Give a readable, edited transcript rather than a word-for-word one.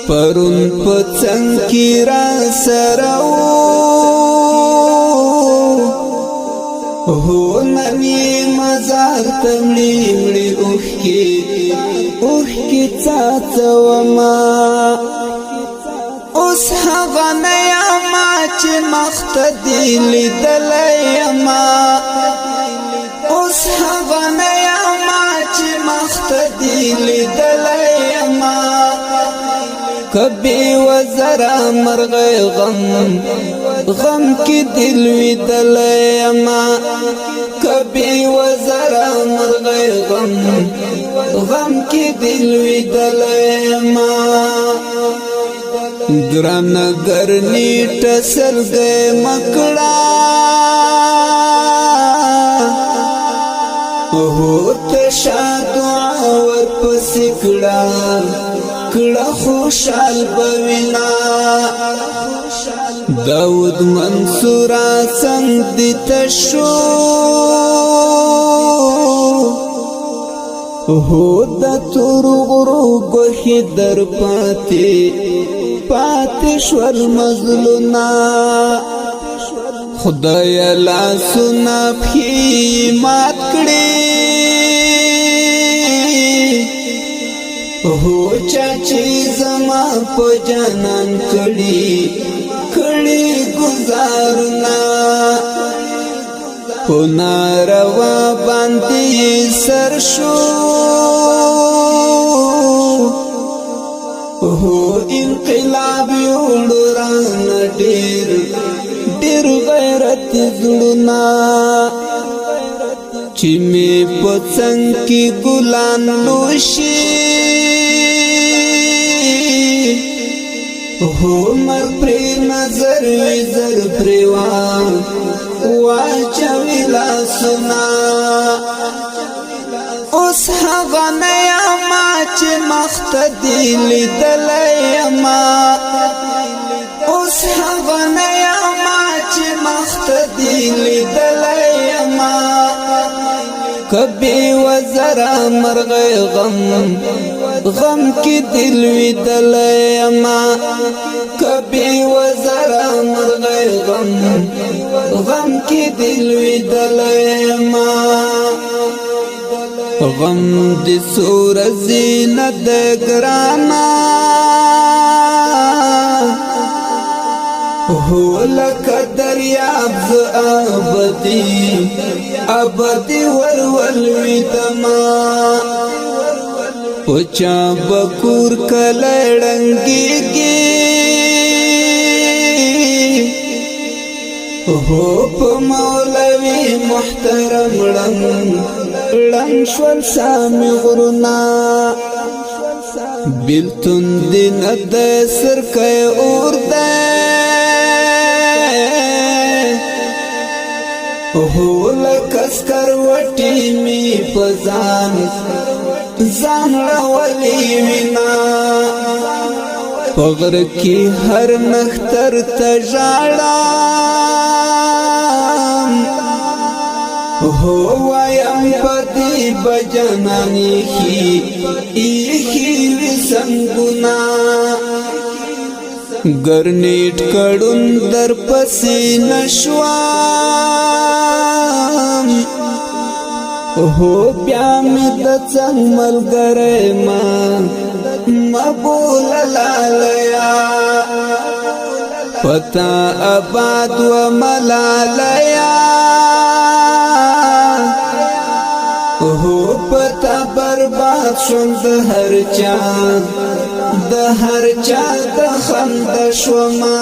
پرون پڅنګ کی را سراو هو نمی مزار تمړي مړي اوخ کی څاڅوما اوس هغه نه یما چې مختدی لیدلېما اوس هغه نه یما چې مختدی لیدلېما کبي وزرا مرغ غم کی دل وی دلېما کبي وزرا مرغ غم کی دل وی دلېما ګران ګرنی ټسل گئے مکڑا هو تشا دعا ور پسکڑا کڑا خوشحال بوینا داود منصورا سنگ دی تشو هو دا تور غرو گوخی در پاتی شور مظلونا خدای لا سنا پھی مات کڑی هو چاچی زما پو جانان کڑی گزارنا پو ناروا باندی سرشو هو انقلاب یوڑران ډیر غیرت زړونا چې می پڅنګ کی ګلان لوشي هو مر پر نظر زر پریوان واچوي لا سنا اوس هغه نه یما چې مختدی لیدلېما اوس هغه نه یما چې مختدی لیدلېما کبي وزرا مرغ غم کی دل وی دلېما کبي وزرا مرغ غم کی دل وی دلېما غم دی سور زینت گرانا هو لک دریاب ز ابدی ورولوی دما پچا بکور کلڑنگی گی هو په مولوی محترم لنگ شول سامی غرنا بیلتون دین اده سرکای اور ده هو لکسکر وٹی می پزان زان رولی وینا پغر کی هر نختر تجاڑام هو وایم پدی بجنانی ایخی وسنگنا گرنیٹ کڑن در پسی نشوام هو بیامی دڅنګ ملګری ما مبول لالیا پتا آباد و ملالیا هو پتا برباد شون د هر چا د خند شوما